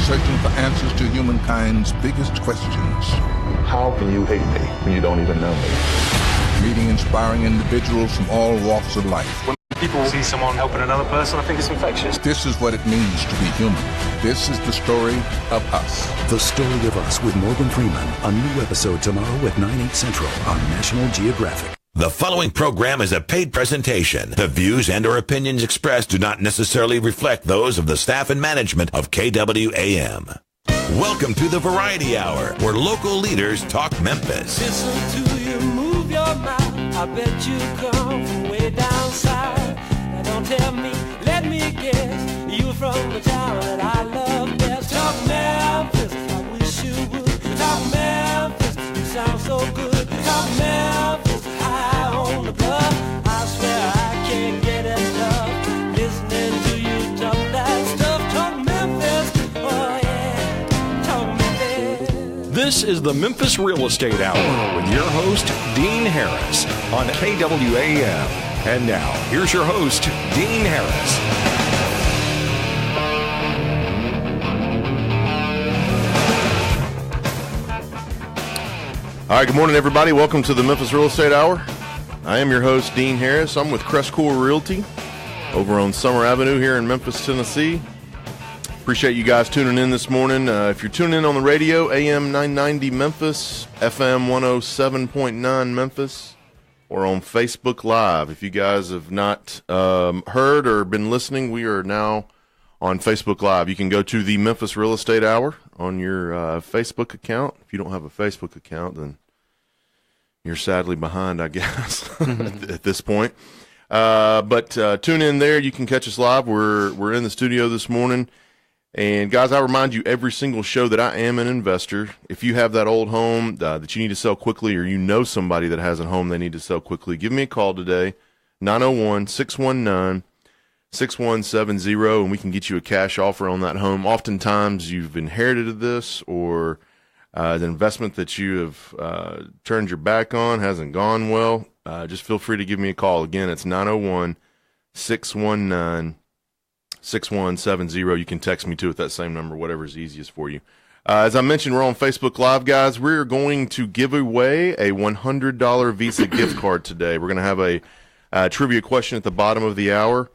searching for answers to humankind's biggest questions. How can you hate me when you don't even know me? Meeting inspiring individuals from all walks of life. When people see someone helping another person, I think it's infectious. This is what it means to be human. This is the story of us. The Story of Us with Morgan Freeman. A new episode tomorrow at 9/8 Central on National Geographic. The following program is a paid presentation. The views and or opinions expressed do not necessarily reflect those of the staff and management of KWAM. Welcome to the Variety Hour, where local leaders talk Memphis. Listen to you move your mouth. I bet you come from way down south. Now don't tell me, let me guess, you from the town that I love best. Talk Memphis, I wish you would. Talk Memphis, you sound so good. Talk Memphis, high on the bluff. I swear I can't get enough listening to you talk that stuff. Talk Memphis, oh yeah, talk Memphis. This is the Memphis Real Estate Hour with your host, Dean Harris, on KWAM. And now, here's your host, Dean Harris. All right, good morning, everybody. Welcome to the Memphis Real Estate Hour. I am your host, Dean Harris. I'm with CrestCore Realty over on Summer Avenue here in Memphis, Tennessee. Appreciate you guys tuning in this morning. If you're tuning in on the radio, AM 990 Memphis, FM 107.9 Memphis, or on Facebook Live. If you guys have not heard or been listening, we are now on Facebook Live. You can go to the Memphis Real Estate Hour on your Facebook account. If you don't have a Facebook account, then you're sadly behind, I guess, at this point. But tune in there. You can catch us live. We're in the studio this morning. And, guys, I remind you every single show that I am an investor. If you have that old home that you need to sell quickly, or you know somebody that has a home they need to sell quickly, give me a call today, 901-619-6170, and we can get you a cash offer on that home. Oftentimes you've inherited this, or the investment that you have turned your back on hasn't gone well. Just feel free to give me a call. Again, it's 901-619-6170. You can text me too at that same number, whatever is easiest for you. As I mentioned, we're on Facebook Live, guys. We're going to give away a $100 Visa gift card today. We're going to have a trivia question at the bottom of the hour.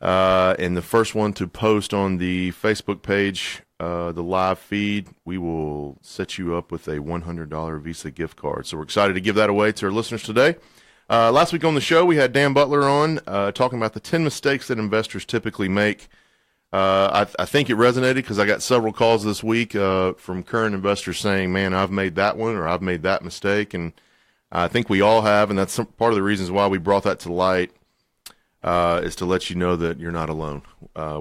And the first one to post on the Facebook page, the live feed, we will set you up with a $100 Visa gift card. So we're excited to give that away to our listeners today. Last week on the show, we had Dan Butler on talking about the 10 mistakes that investors typically make. I think it resonated because I got several calls this week from current investors saying, man, I've made that one or I've made that mistake. And I think we all have, and that's part of the reasons why we brought that to light, is to let you know that you're not alone.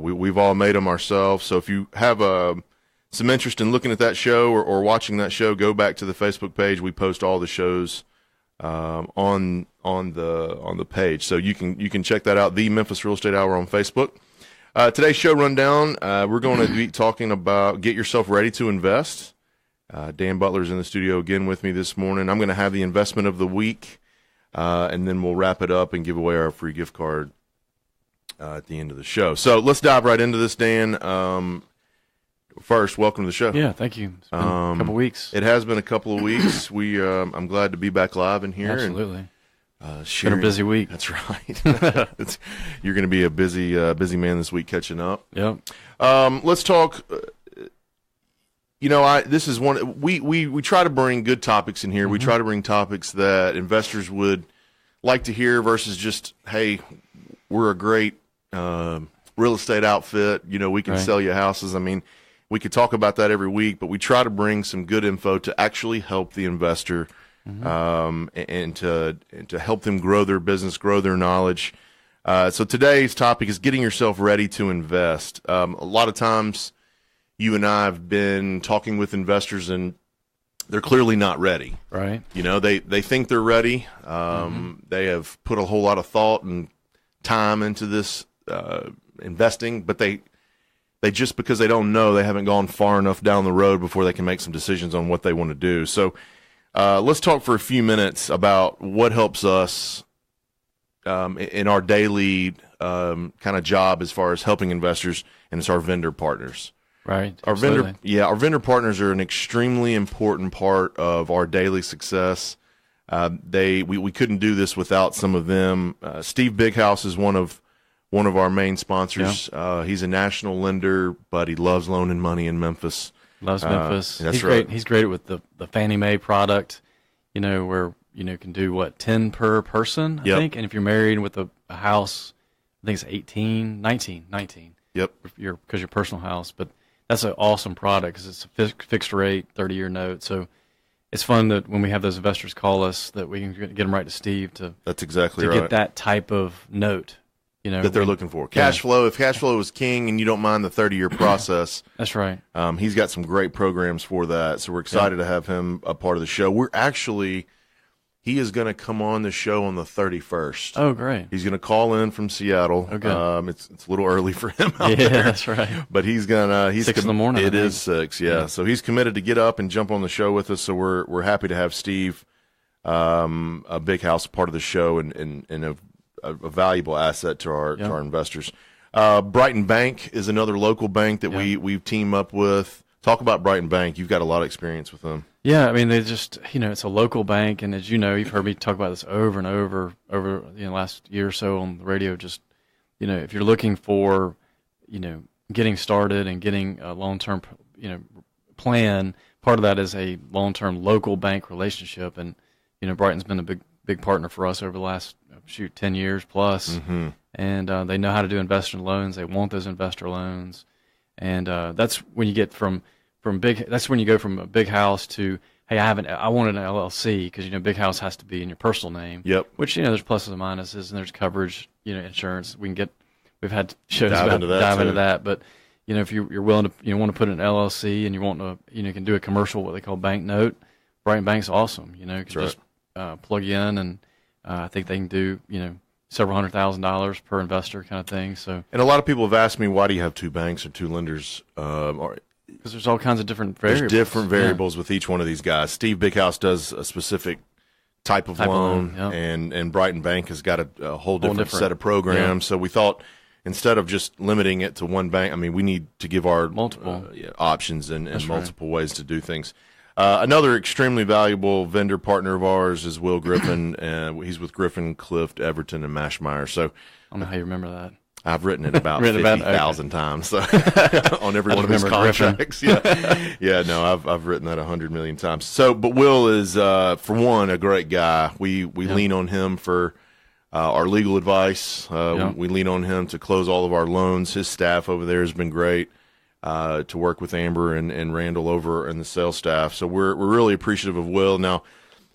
We've all made them ourselves. So if you have some interest in looking at that show or watching that show, go back to the Facebook page. We post all the shows on the page, so you can check that out. The Memphis Real Estate Hour on Facebook. Today's show rundown. We're going to be talking about get yourself ready to invest. Dan Butler's in the studio again with me this morning. I'm going to have the investment of the week, and then we'll wrap it up and give away our free gift card at the end of the show. So let's dive right into this, Dan. First, welcome to the show. Yeah, thank you. It's been a couple weeks. It has been a couple of weeks. I'm glad to be back live in here. Absolutely. It's been a busy week. That's right. You're going to be a busy man this week catching up. Yep. Let's talk. This is one. We try to bring good topics in here. Mm-hmm. We try to bring topics that investors would like to hear versus just, hey, we're a great real estate outfit. We can sell you houses. I mean, we could talk about that every week, but we try to bring some good info to actually help the investor, and to help them grow their business, grow their knowledge. So today's topic is getting yourself ready to invest. A lot of times you and I have been talking with investors and they're clearly not ready. Right. They think they're ready. They have put a whole lot of thought and time into this investing, but they just, because they don't know, they haven't gone far enough down the road before they can make some decisions on what they want to do. So let's talk for a few minutes about what helps us in our daily kind of job as far as helping investors, and it's our vendor partners. Right. Our vendor partners are an extremely important part of our daily success. We couldn't do this without some of them. Steve Bighouse is one of our main sponsors. Yeah. He's a national lender, but he loves loaning money in Memphis. Loves Memphis. That's right. He's great with the Fannie Mae product, where can do 10 per person, I think. And if you're married with a house, I think it's 19. Yep. Because your personal house, but that's an awesome product because it's a fixed rate, 30-year note. So it's fun that when we have those investors call us that we can get them right to Steve That's exactly to right. get that type of note, that they're looking for. Cash flow. If cash flow is king and you don't mind the 30-year process, that's right. He's got some great programs for that. So we're excited to have him a part of the show. He is going to come on the show on the 31st. Oh, great. He's going to call in from Seattle. Okay. It's a little early for him out there. That's right. But he's going to 6 in the morning. It is 6, yeah. So he's committed to get up and jump on the show with us. So we're happy to have Steve, a Big House, part of the show and a valuable asset to our investors. Brighton Bank is another local bank that we team up with. Talk about Brighton Bank. You've got a lot of experience with them. Yeah, I mean, they just, it's a local bank, and as you know, you've heard me talk about this over and over the last year or so on the radio. Just, if you're looking for, getting started and getting a long-term, plan, part of that is a long-term local bank relationship, and Brighton's been a big partner for us over the last 10 years plus, and they know how to do investor loans. They want those investor loans, and that's when you get that's when you go from a Big House to, hey, I wanted an LLC, because Big House has to be in your personal name. Yep. Which there's pluses and minuses, and there's coverage, insurance. We've had shows dive into that, but if you're willing to want to put an LLC and you want to can do a commercial, what they call bank note. Brighton Bank's awesome. You can just plug you in, and I think they can do several $100,000 per investor kind of thing. So, and a lot of people have asked me, why do you have two banks or two lenders? Because there's all kinds of different variables. There's different variables with each one of these guys. Steve Bighouse does a specific type of loan, and Brighton Bank has got a whole different set of programs. So we thought, instead of just limiting it to one bank, we need to give our multiple options and multiple ways to do things. Another extremely valuable vendor partner of ours is Will Griffin. He's with Griffin, Clift, Everton, and Mashmeyer. So I don't know how you remember that. I've written it about 50,000 times so on every one of his contracts. I've written that 100 million times. So, but Will is, for one, a great guy. We lean on him for our legal advice. We lean on him to close all of our loans. His staff over there has been great to work with Amber and Randall over and the sales staff. So we're really appreciative of Will. Now,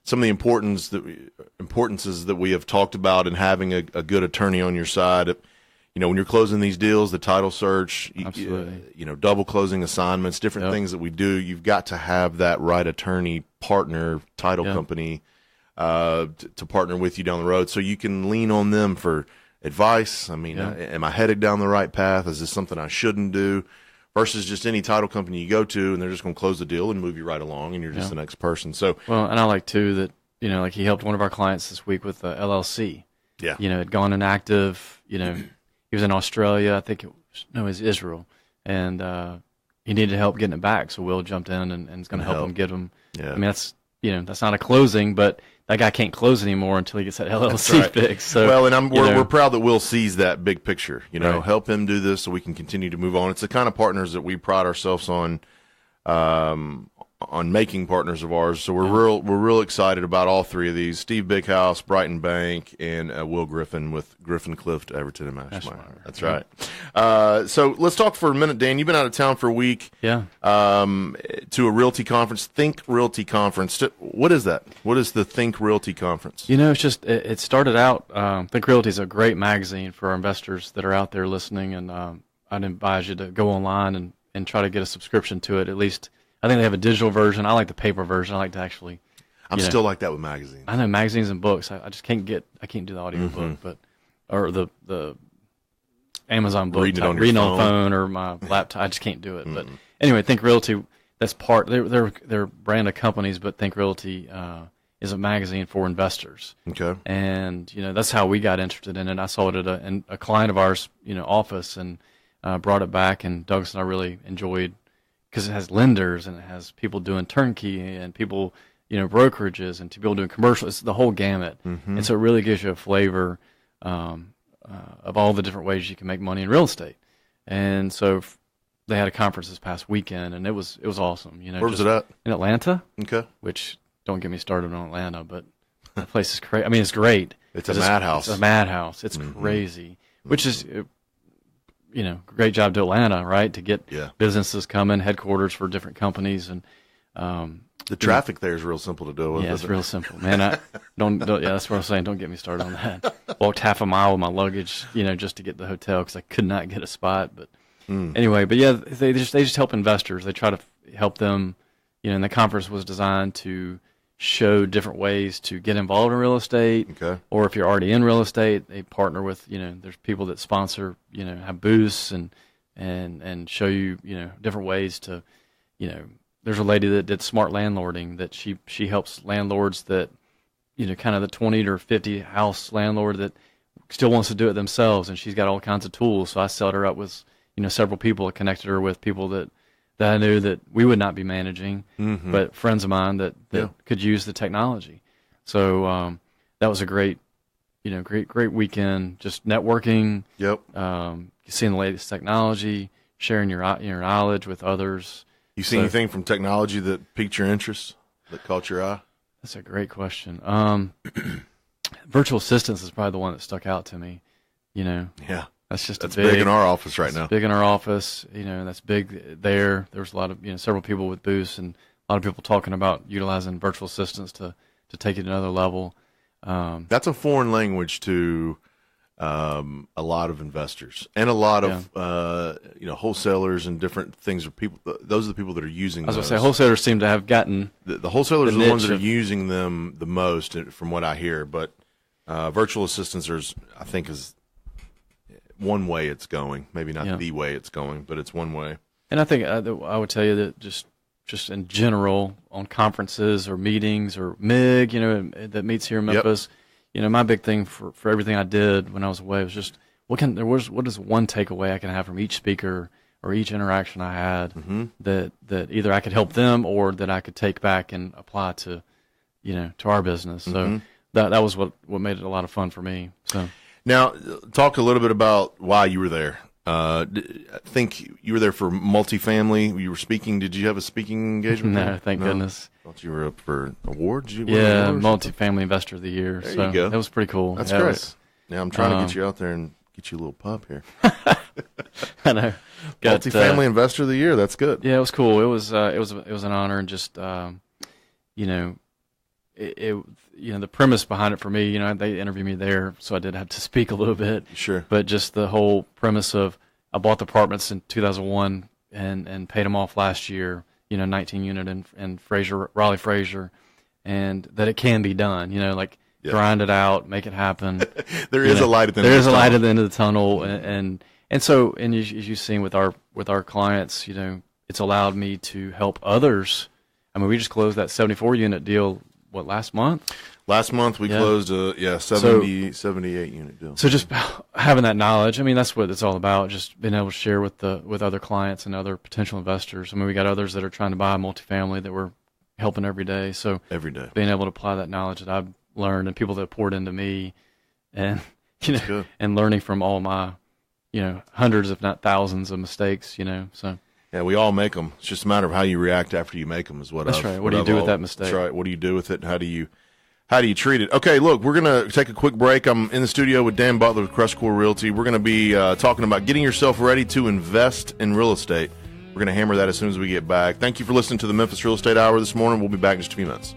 some of the importances that we have talked about in having a good attorney on your side. When you're closing these deals, the title search, double closing assignments, different things that we do, you've got to have that right attorney, partner, title company to partner with you down the road, so you can lean on them for advice. Am I headed down the right path? Is this something I shouldn't do? Versus just any title company you go to, and they're just going to close the deal and move you right along, and you're just the next person. So, well, and I like too that like he helped one of our clients this week with the LLC. Yeah, had gone inactive. He was in Australia, I think it was Israel, and he needed help getting it back. So Will jumped in and is going to help him get him. Yeah. That's not a closing, but that guy can't close anymore until he gets that LLC fixed. So, well, and we're proud that Will sees that big picture. Help him do this so we can continue to move on. It's the kind of partners that we pride ourselves on making partners of ours. So we're real excited about all three of these: Steve Bighouse, Brighton Bank, and Will Griffin with Griffin, Clift, Everton, and Mashmeyer. That's right. So let's talk for a minute, Dan. You've been out of town for a week. Yeah. To a Realty conference, Think Realty Conference. What is that? What is the Think Realty Conference? It's just it started out. Think Realty is a great magazine for our investors that are out there listening, and I'd advise you to go online and try to get a subscription to it at least. I think they have a digital version. I like the paper version. I like to actually. I'm still like that with magazines. I know magazines and books. I just can't do the audio book, or the Amazon book. Reading on the phone or my laptop. I just can't do it. But anyway, Think Realty. That's part. They're brand of companies, but Think Realty is a magazine for investors. Okay. And that's how we got interested in it. I saw it at a client of ours, office, and brought it back, and Douglas and I really enjoyed, because it has lenders and it has people doing turnkey and people, brokerages and people doing commercial. It's the whole gamut. Mm-hmm. And so it really gives you a flavor of all the different ways you can make money in real estate. And so they had a conference this past weekend, and it was awesome. Where was it at? In Atlanta. Okay. Which, don't get me started on Atlanta, but that place is crazy. I mean, it's great. It's a madhouse. It's a madhouse. It's crazy, which is, great job to Atlanta, right? To get businesses coming, headquarters for different companies, and the traffic there is real simple to deal with. Yeah, it's real simple, man. Yeah, that's what I'm saying. Don't get me started on that. Walked half a mile with my luggage, just to get to the hotel because I could not get a spot. But anyway, but yeah, they just help investors. They try to help them. And the conference was designed to show different ways to get involved in real estate. Okay. Or if you're already in real estate, they partner with, there's people that sponsor, have booths and show you, different ways to, there's a lady that did smart landlording that she helps landlords that, kind of the 20 or 50 house landlord that still wants to do it themselves. And she's got all kinds of tools. So I set her up with, several people. I connected her with people that I knew that we would not be managing, but friends of mine that could use the technology. So that was a great weekend, just networking. Yep. Seeing the latest technology, sharing your knowledge with others. You see anything from technology that piqued your interest, that caught your eye? That's a great question. Virtual assistants is probably the one that stuck out to me. Yeah. That's big in our office right now. Big in our office, that's big there. There's a lot of, several people with booths and a lot of people talking about utilizing virtual assistants to take it to another level. That's a foreign language to a lot of investors and a lot of wholesalers and different things. Those are the people that are using. I was going to say wholesalers seem to have gotten the wholesalers are the ones that are using them the most, from what I hear. But virtual assistants I think is one way it's going. Maybe not the way it's going, but it's one way. And I think I would tell you that just in general on conferences or meetings or MIG, that meets here in Memphis. My big thing for everything I did when I was away was just what is one takeaway I can have from each speaker or each interaction I had that either I could help them or that I could take back and apply to our business. So that was what made it a lot of fun for me. So now talk a little bit about why you were there. I think you were there for multifamily. You were speaking. Did you have a speaking engagement? No, thank goodness. I thought you were up for awards. Multifamily Investor of the Year. There you go. That was pretty cool. That's great. Now I'm trying to get you out there and get you a little pup here. I know. Multifamily Investor of the Year. That's good. Yeah, it was cool. It was an honor, and just the premise behind it for me, they interviewed me there, so I did have to speak a little bit. Sure. But just the whole premise of I bought the apartments in 2001 and paid them off last year, 19 unit in Raleigh Fraser, and that it can be done, grind it out, make it happen. There is a light at the end. There is a light at the end of the tunnel, and so as you've seen with our clients, it's allowed me to help others. I mean, we just closed that 74 unit deal. What, last month? Last month we closed a 78 unit deal. So just having that knowledge, I mean, that's what it's all about. Just being able to share with other clients and other potential investors. I mean, we got others that are trying to buy multifamily that we're helping every day. So every day, being able to apply that knowledge that I've learned and people that poured into me, and and learning from all my hundreds if not thousands of mistakes. So. Yeah, we all make them. It's just a matter of how you react after you make them. That's right. What do you do with that mistake? That's right. What do you do with it? And how do you treat it? Okay, look, we're gonna take a quick break. I'm in the studio with Dan Butler with CrestCore Realty. We're gonna be talking about getting yourself ready to invest in real estate. We're gonna hammer that as soon as we get back. Thank you for listening to the Memphis Real Estate Hour this morning. We'll be back in just a few minutes.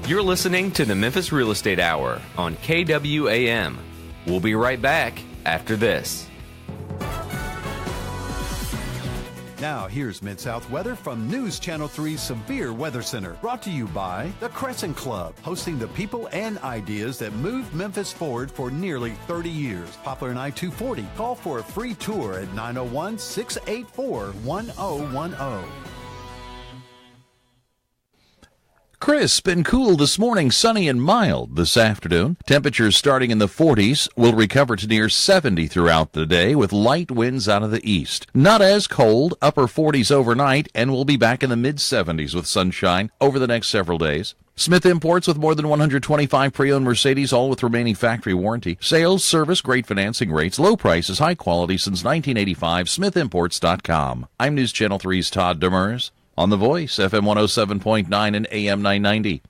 You're listening to the Memphis Real Estate Hour on KWAM. We'll be right back after this. Now, here's Mid-South weather from News Channel 3's Severe Weather Center. Brought to you by the Crescent Club, hosting the people and ideas that moved Memphis forward for nearly 30 years. Poplar and I-240. Call for a free tour at 901-684-1010. Crisp and cool this morning, sunny and mild this afternoon. Temperatures starting in the 40s will recover to near 70 throughout the day with light winds out of the east. Not as cold, upper 40s overnight, and we'll be back in the mid-70s with sunshine over the next several days. Smith Imports with more than 125 pre-owned Mercedes, all with remaining factory warranty. Sales, service, great financing rates, low prices, high quality since 1985. SmithImports.com. I'm News Channel 3's Todd Demers. On The Voice, FM 107.9 and AM 990.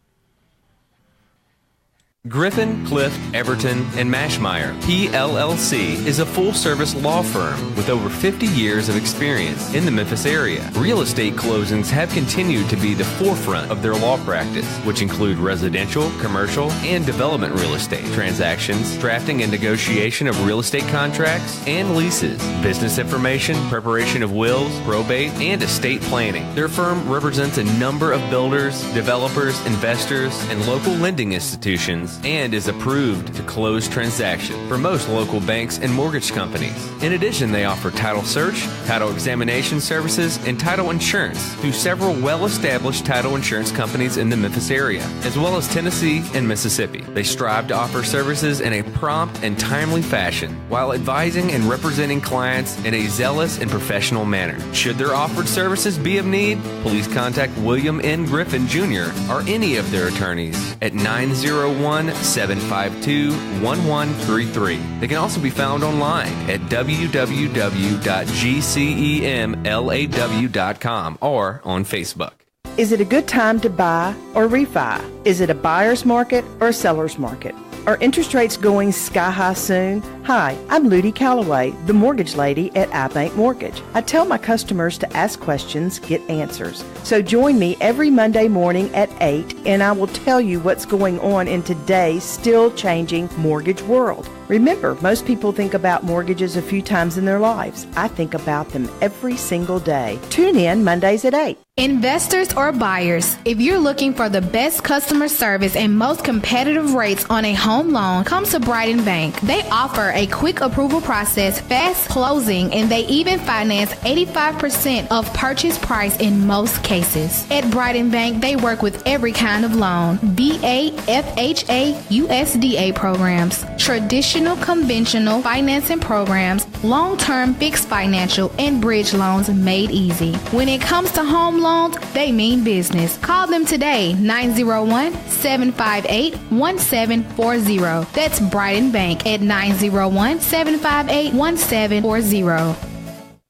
Griffin, Clift, Everton, and Mashmeyer, PLLC, is a full-service law firm with over 50 years of experience in the Memphis area. Real estate closings have continued to be the forefront of their law practice, which include residential, commercial, and development real estate transactions, drafting and negotiation of real estate contracts and leases, business information, preparation of wills, probate, and estate planning. Their firm represents a number of builders, developers, investors, and local lending institutions, and is approved to close transactions for most local banks and mortgage companies. In addition, they offer title search, title examination services, and title insurance through several well-established title insurance companies in the Memphis area, as well as Tennessee and Mississippi. They strive to offer services in a prompt and timely fashion while advising and representing clients in a zealous and professional manner. Should their offered services be of need, please contact William N. Griffin Jr. or any of their attorneys at 901-752-1133. They can also be found online at www.gcemlaw.com or on Facebook. Is it a good time to buy or refi? Is it a buyer's market or a seller's market? Are interest rates going sky high soon? Hi, I'm Ludi Calloway, the mortgage lady at iBank Mortgage. I tell my customers to ask questions, get answers. So join me every Monday morning at 8 and I will tell you what's going on in today's still changing mortgage world. Remember, most people think about mortgages a few times in their lives. I think about them every single day. Tune in Mondays at 8. Investors or buyers, if you're looking for the best customer service and most competitive rates on a home loan, come to Brighton Bank. They offer a quick approval process, fast closing, and they even finance 85% of purchase price in most cases. At Brighton Bank, they work with every kind of loan, VA, FHA, USDA programs, traditional conventional financing programs, long-term fixed financial, and bridge loans made easy. When it comes to home loans, they mean business. Call them today, 901-758-1740. That's Brighton Bank at 901-758-1740.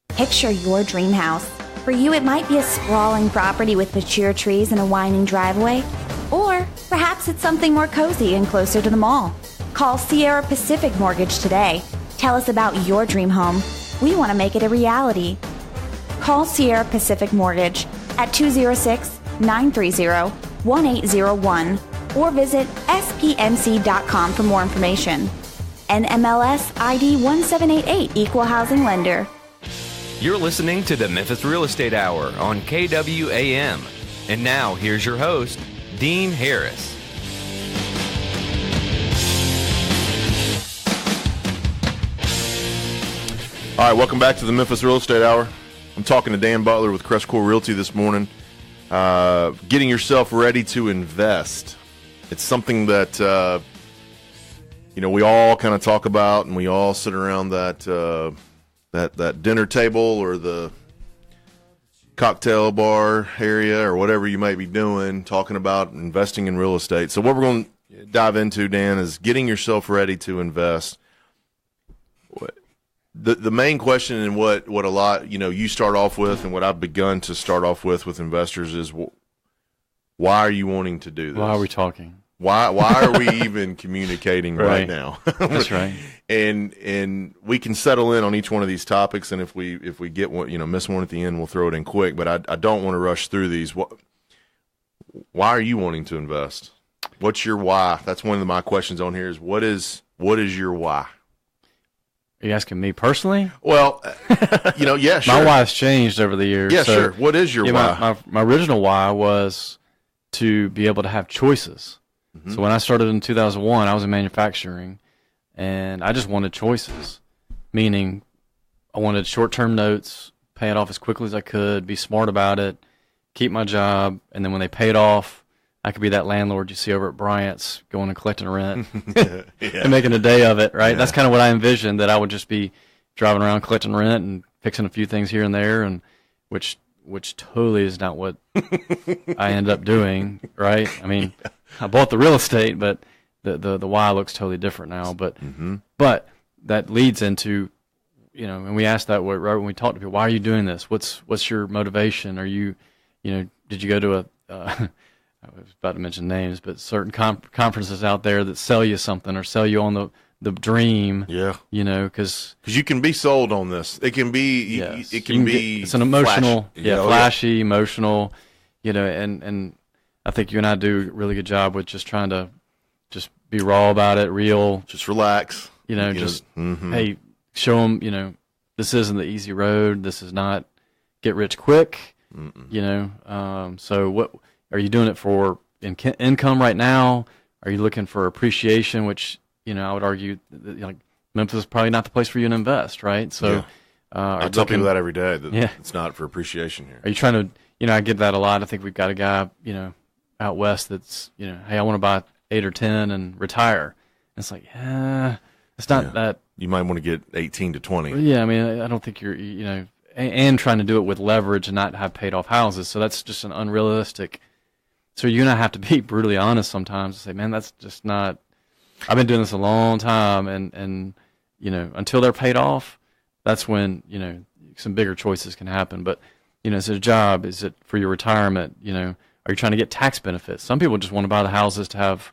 Picture your dream house. For you, it might be a sprawling property with mature trees and a winding driveway. Or perhaps it's something more cozy and closer to the mall. Call Sierra Pacific Mortgage today. Tell us about your dream home. We want to make it a reality. Call Sierra Pacific Mortgage at 206-930-1801 or visit spmc.com for more information. NMLS ID 1788, Equal Housing Lender. You're listening to the Memphis Real Estate Hour on KWAM. And now, here's your host, Dean Harris. All right, welcome back to the Memphis Real Estate Hour. I'm talking to Dan Butler with CrestCore Realty this morning. Getting yourself ready to invest. It's something that we all kind of talk about, and we all sit around that dinner table or the cocktail bar area or whatever you might be doing, talking about investing in real estate. So what we're going to dive into, Dan, is getting yourself ready to invest. The main question and what a lot, you start off with and what I've begun to start off with investors is why are you wanting to do this? Why are we talking? Why are we even communicating right now? That's right. And we can settle in on each one of these topics, and if we get one, miss one at the end, we'll throw it in quick. But I don't want to rush through these. Why are you wanting to invest? What's your why? That's one of my questions on here. Is what is your why? Are you asking me personally? Well, yeah, sure. My why's changed over the years. Yeah, so, sure. What is your why? My original why was to be able to have choices. Mm-hmm. So when I started in 2001, I was in manufacturing, and I just wanted choices, meaning I wanted short-term notes, pay it off as quickly as I could, be smart about it, keep my job, and then when they paid off, I could be that landlord you see over at Bryant's going and collecting rent and making a day of it, right? Yeah. That's kind of what I envisioned, that I would just be driving around collecting rent and fixing a few things here and there, and which totally is not what I ended up doing, right? I mean, I bought the real estate, but the why looks totally different now. But but that leads into, and we asked that right when we talked to people, why are you doing this? What's your motivation? Are you, did you go to I was about to mention names, but certain conferences out there that sell you something or sell you on the dream. Yeah. Because you can be sold on this. It can be, yes. It can be. It's an emotional, flashy, emotional, and I think you and I do a really good job with just trying to just be raw about it, real. Just relax. Hey, show them, this isn't the easy road. This is not get rich quick, so what. Are you doing it for income right now? Are you looking for appreciation, which, I would argue that, Memphis is probably not the place for you to invest, right? So I tell people that every day, that it's not for appreciation here. Are you trying to, I get that a lot. I think we've got a guy, out west that's, hey, I want to buy 8 or 10 and retire. And it's like, it's not that. You might want to get 18 to 20. Yeah, I mean, I don't think you're, and trying to do it with leverage and not have paid off houses. So that's just an unrealistic. So you and I have to be brutally honest sometimes and say, man, that's just not. I've been doing this a long time, and until they're paid off, that's when some bigger choices can happen. But is it a job? Is it for your retirement? Are you trying to get tax benefits? Some people just want to buy the houses to have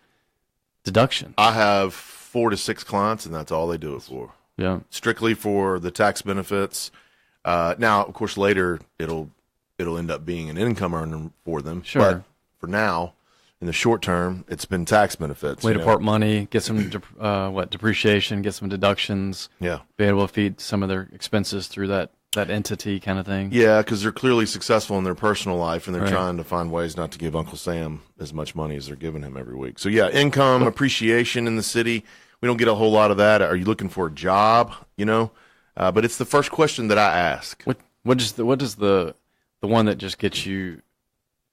deductions. I have 4 to 6 clients, and that's all they do it for. Yeah, strictly for the tax benefits. Now, of course, later it'll end up being an income earner for them. Sure. But for now, in the short term, it's been tax benefits. Way to part money, get some depreciation, get some deductions. Yeah, be able to feed some of their expenses through that entity kind of thing. Yeah, because they're clearly successful in their personal life, and they're trying to find ways not to give Uncle Sam as much money as they're giving him every week. So yeah, income, appreciation in the city. We don't get a whole lot of that. Are you looking for a job? But it's the first question that I ask. What is the one that just gets you?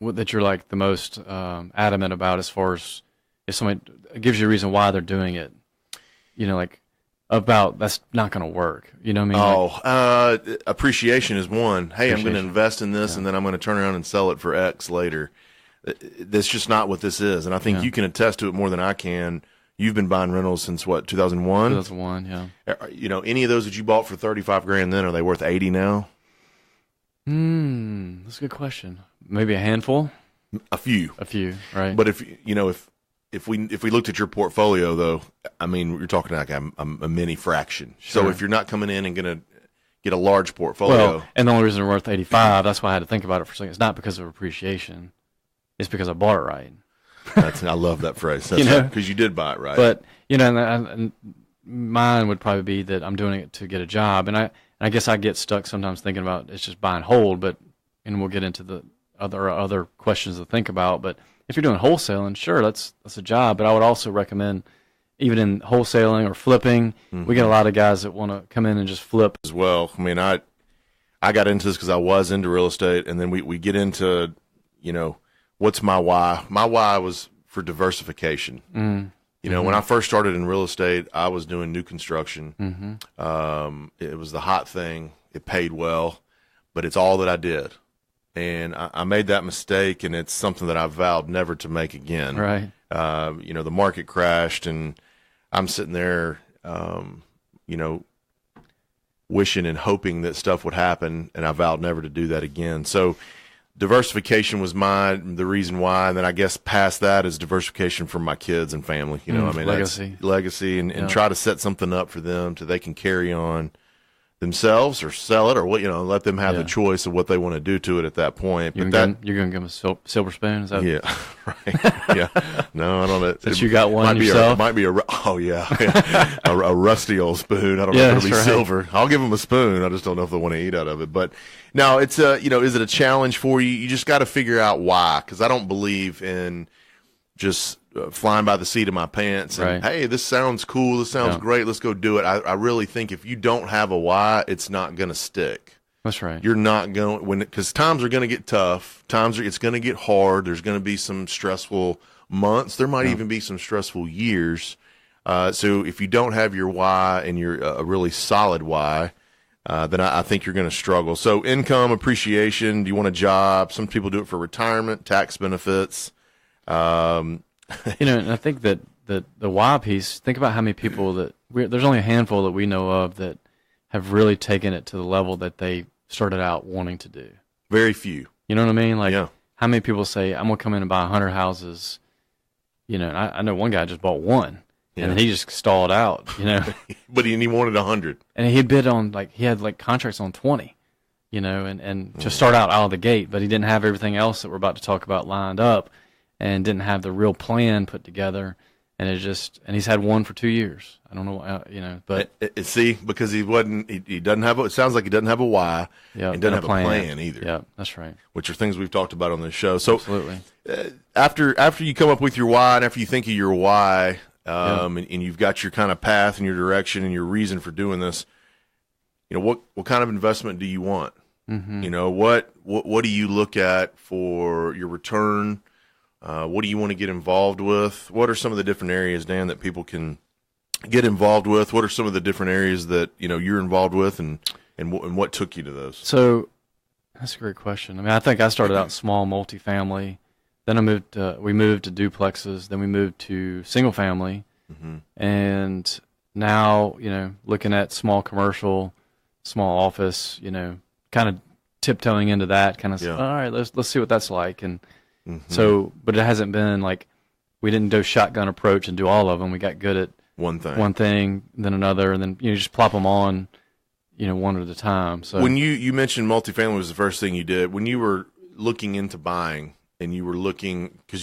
That you're like the most adamant about, as far as if somebody gives you a reason why they're doing it, about that's not going to work. You know what I mean? Appreciation is one. Hey, I'm going to invest in this, and then I'm going to turn around and sell it for X later. That's just not what this is, and I think you can attest to it more than I can. You've been buying rentals since what, 2001? 2001, yeah. Any of those that you bought for $35,000 then, are they worth $80 now? That's a good question. Maybe a handful. A few, right? But if we looked at your portfolio, though, I mean, you're talking like a mini fraction. Sure. So if you're not coming in and going to get a large portfolio, and the only reason they're worth 85, that's why I had to think about it for a second. It's not because of appreciation; it's because I bought it right. I love that phrase. That's because you did buy it right. But and mine would probably be that I'm doing it to get a job, and I guess I get stuck sometimes thinking about it's just buy and hold, and we'll get into the other questions to think about. But if you're doing wholesaling, sure, that's a job. But I would also recommend, even in wholesaling or flipping, we get a lot of guys that want to come in and just flip as well. I mean, I got into this because I was into real estate, and then we get into, what's my why? My why was for diversification. When I first started in real estate, I was doing new construction. It was the hot thing. It paid well, but it's all that I did. And I made that mistake, and it's something that I vowed never to make again. Right. The market crashed, and I'm sitting there, wishing and hoping that stuff would happen, and I vowed never to do that again. So diversification was the reason why, and then I guess past that is diversification for my kids and family. Legacy, and try to set something up for them so they can carry on themselves or sell it or what, let them have the choice of what they want to do to it at that point. You're going to give them a silver spoon? Is that right. Yeah. No, I don't know. Since you got one yourself? A rusty old spoon. I don't know if it'll be silver. I'll give them a spoon. I just don't know if they want to eat out of it. But no, it's is it a challenge for you? You just got to figure out why, because I don't believe in just flying by the seat of my pants and hey, this sounds cool, this sounds great, let's go do it. I really think if you don't have a why, it's not going to stick. That's right. You're not going because times are going to get tough. It's going to get hard. There's going to be some stressful months. There might even be some stressful years. So if you don't have your why and you're a really solid why, then I think you're going to struggle. So income, appreciation. Do you want a job? Some people do it for retirement, tax benefits. And I think that the why piece, think about how many people there's only a handful that we know of that have really taken it to the level that they started out wanting to do. Very few. You know what I mean? Like, how many people say, I'm going to come in and buy 100 houses, and I know one guy just bought one, and then he just stalled out, But he wanted 100. And he bid on, he had contracts on 20, and to start out of the gate, but he didn't have everything else that we're about to talk about lined up. And didn't have the real plan put together, and he's had one for 2 years. I don't know, but see, because he doesn't have. It sounds like he doesn't have a why. Yeah, and doesn't have a plan either. Yeah, that's right. Which are things we've talked about on this show. So absolutely. After you come up with your why, and after you think of your why, and you've got your kind of path and your direction and your reason for doing this, what kind of investment do you want? Mm-hmm. What do you look at for your return? What do you want to get involved with? What are some of the different areas, Dan, that people can get involved with? What are some of the different areas that you're involved with, and what took you to those? So that's a great question. I mean, I think I started out small multifamily, then we moved to duplexes, then we moved to single family, and now looking at small commercial, small office, kind of tiptoeing into that, kind of all right, let's see what that's like. And so, but it hasn't been we didn't do shotgun approach and do all of them. We got good at one thing, then another, and then just plop them on, one at a time. So when you mentioned multifamily was the first thing you did when you were looking into buying, and you were looking because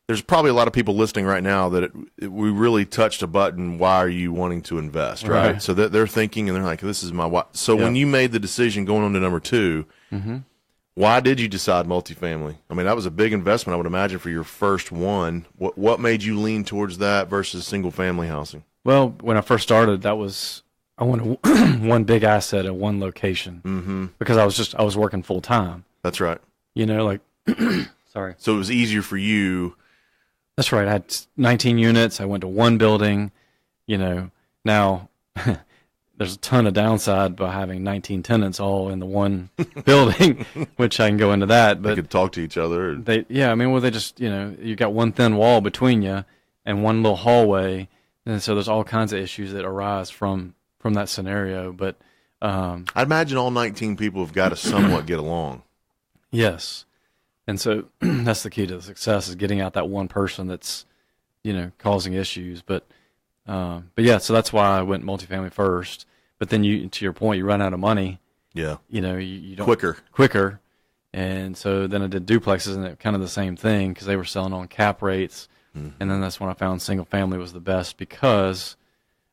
there's probably a lot of people listening right now that we really touched a button. Why are you wanting to invest, right? So that they're thinking and they're like, this is my why. So when you made the decision going on to number 2. Why did you decide multifamily? I mean, that was a big investment, I would imagine, for your first one. What made you lean towards that versus single-family housing? Well, when I first started, I wanted one big asset at one location because I was working full-time. That's right. Sorry. So it was easier for you. That's right. I had 19 units. I went to one building. Now there's a ton of downside by having 19 tenants all in the one building, which I can go into that. But they could talk to each other. They just, you got one thin wall between you and one little hallway. And so there's all kinds of issues that arise from that scenario. But I'd imagine all 19 people have got to somewhat get along. Yes. And so that's the key to the success is getting out that one person that's, causing issues. But yeah, so that's why I went multifamily first. But then to your point, you run out of money. Yeah. You don't quicker. And so then I did duplexes, and it kind of the same thing because they were selling on cap rates. And then that's when I found single family was the best because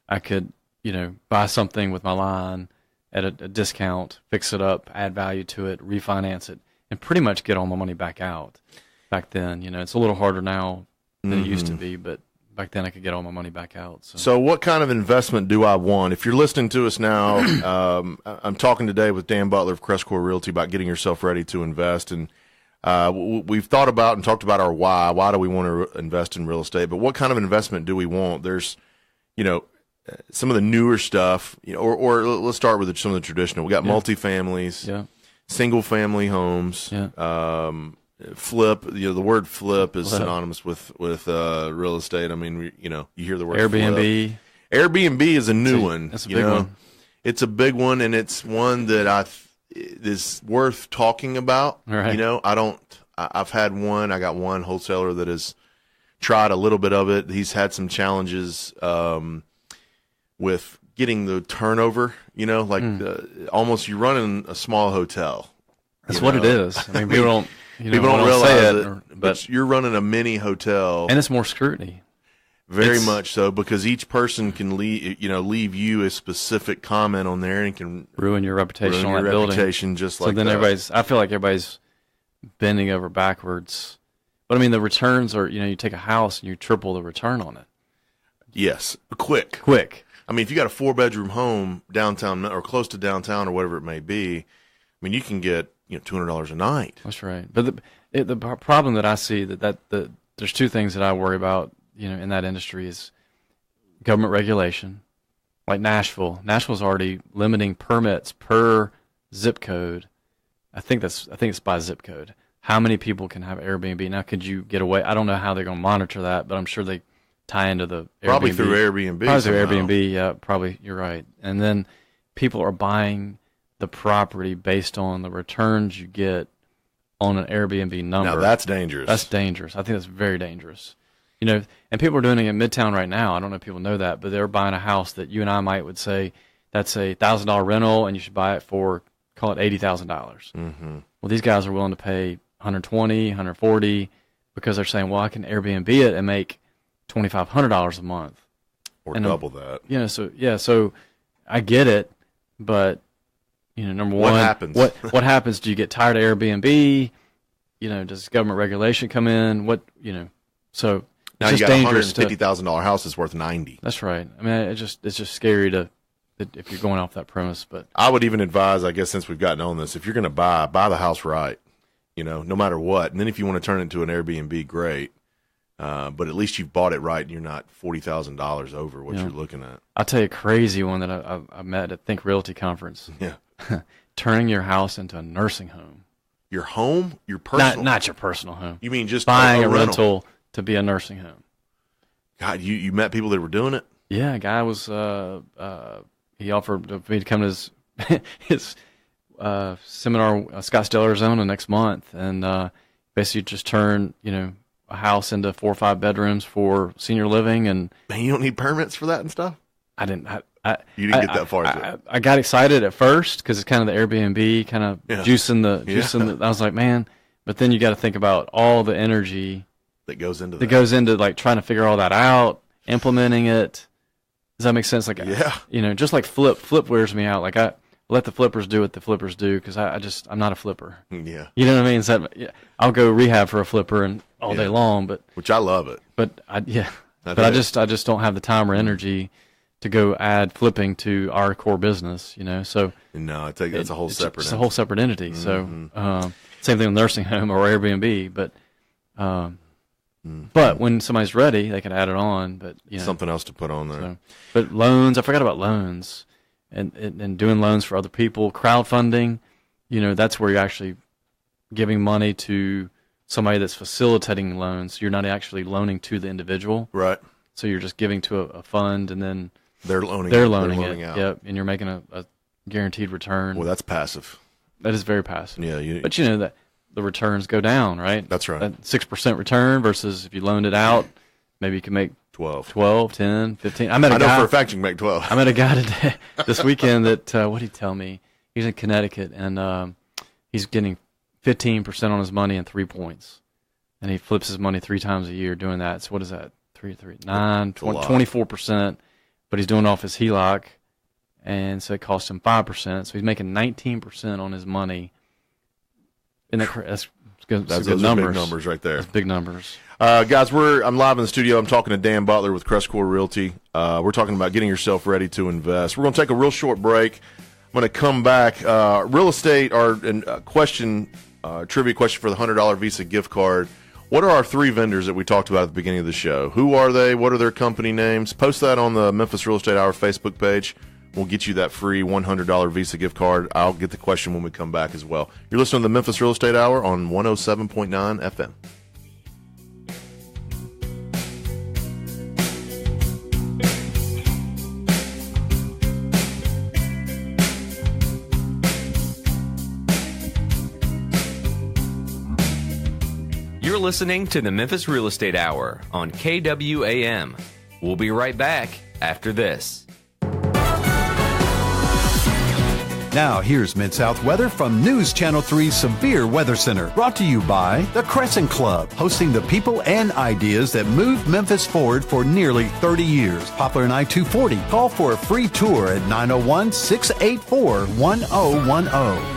I could, buy something with my line at a discount, fix it up, add value to it, refinance it, and pretty much get all my money back out. Back then, it's a little harder now than it used to be, but back then I could get all my money back out. So what kind of investment do I want? If you're listening to us now, I'm talking today with Dan Butler of CrestCore Realty about getting yourself ready to invest. And we've thought about and talked about our why. Why do we want to invest in real estate? But what kind of investment do we want? There's, some of the newer stuff, or let's start with some of the traditional. We got multifamilies, single family homes, flip. The word flip is synonymous with real estate. I mean, you hear the word Airbnb. Flip. Airbnb is a new one. That's a big one. It's a big one, and it's one that is worth talking about. Right. I've had one. I got one wholesaler that has tried a little bit of it. He's had some challenges with getting the turnover, almost you're running a small hotel. That's what it is. I mean, people don't realize say it, but you're running a mini hotel. And it's more scrutiny. Very much so, because each person can leave you a specific comment on there and can ruin your reputation on that building. Just so like then that. I feel like everybody's bending over backwards. But I mean, the returns are, you take a house and you triple the return on it. Yes, quick. I mean, if you got a 4-bedroom home downtown or close to downtown or whatever it may be, I mean, you can get $200 a night. That's right. But the problem that I see that there's two things that I worry about. In that industry is government regulation, like Nashville. Nashville's already limiting permits per zip code. I think it's by zip code. How many people can have Airbnb? Now, could you get away? I don't know how they're going to monitor that, but I'm sure they tie into the Airbnb. Probably through Airbnb. Probably through Airbnb, yeah, probably. You're right. And then people are buying the property based on the returns you get on an Airbnb number. Now, that's dangerous. That's dangerous. I think that's very dangerous. And people are doing it in Midtown right now. I don't know if people know that, but they're buying a house that you and I would say that's a $1,000 rental, and you should buy it for, call it $80,000. Mm-hmm. Well, these guys are willing to pay $120, $140 because they're saying, well, I can Airbnb it and make $2,500 a month, or double that. So I get it, but number one, what happens? What happens? Do you get tired of Airbnb? Does government regulation come in? So. Now you got a $150,000 house that's worth $90,000. That's right. I mean, it's just scary if you're going off that premise. But I would even advise, I guess, since we've gotten on this, if you're going to buy the house right, no matter what. And then if you want to turn it into an Airbnb, great. But at least you've bought it right, and you're not $40,000 over what you're looking at. I'll tell you a crazy one that I met at Think Realty conference. Yeah, turning your house into a nursing home. Your home, your personal, not your personal home. You mean just buying a rental to be a nursing home. God, you met people that were doing it? Yeah, a guy was he offered me to come to his seminar, Scottsdale, Arizona next month, and basically just turn a house into 4 or 5 bedrooms for senior living. And man, you don't need permits for that and stuff. I didn't. You didn't get that far. I got excited at first because it's kind of the Airbnb kind of juicing the. I was like, man, but then you got to think about all the energy that goes into like trying to figure all that out, implementing it. Does that make sense? Like, just like flip wears me out. Like I let the flippers do what the flippers do because I'm not a flipper. Yeah. You know what I mean? I'll go rehab for a flipper and all day long, which I love it. But I just don't have the time or energy to go add flipping to our core business. So no, I think that's a whole separate. It's a whole separate entity. Mm-hmm. So same thing with nursing home or Airbnb, but. But when somebody's ready, they can add it on. But something else to put on there. So, but loans, I forgot about loans, and doing loans for other people, crowdfunding. That's where you're actually giving money to somebody that's facilitating loans. You're not actually loaning to the individual, right? So you're just giving to a fund, and then they're loaning it. Out. Yep, and you're making a guaranteed return. Well, that's passive. That is very passive. Yeah, but that. The returns go down, right? That's right. 6% return versus if you loaned it out, maybe you can make 12, 10, 15. I know for a fact you can make 12. I met a guy today, this weekend that, what did he tell me? He's in Connecticut, and he's getting 15% on his money in 3 points. And he flips his money 3 times a year doing that. So what is that? 9, 24%. But he's doing it off his HELOC, and so it costs him 5%. So he's making 19% on his money. And that's good numbers. Big numbers right there. That's big numbers. Guys, I'm live in the studio. I'm talking to Dan Butler with CrestCore Realty. We're talking about getting yourself ready to invest. We're going to take a real short break. I'm going to come back. Real estate, trivia question for the $100 Visa gift card. What are our 3 vendors that we talked about at the beginning of the show? Who are they? What are their company names? Post that on the Memphis Real Estate Hour Facebook page. We'll get you that free $100 Visa gift card. I'll get the question when we come back as well. You're listening to the Memphis Real Estate Hour on 107.9 FM. You're listening to the Memphis Real Estate Hour on KWAM. We'll be right back after this. Now, here's Mid-South weather from News Channel 3's Severe Weather Center. Brought to you by the CrestCore, hosting the people and ideas that moved Memphis forward for nearly 30 years. Poplar and I-240. Call for a free tour at 901-684-1010.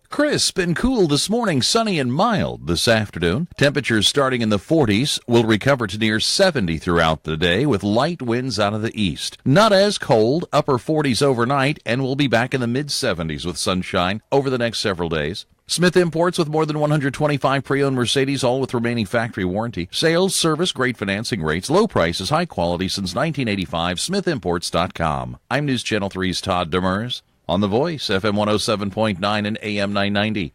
Crisp and cool this morning, sunny and mild this afternoon. Temperatures starting in the 40s will recover to near 70 throughout the day with light winds out of the east. Not as cold, upper 40s overnight, and we'll be back in the mid-70s with sunshine over the next several days. Smith Imports with more than 125 pre-owned Mercedes, all with remaining factory warranty. Sales, service, great financing rates, low prices, high quality since 1985. SmithImports.com. I'm News Channel 3's Todd Demers. On The Voice, FM 107.9 and AM 990.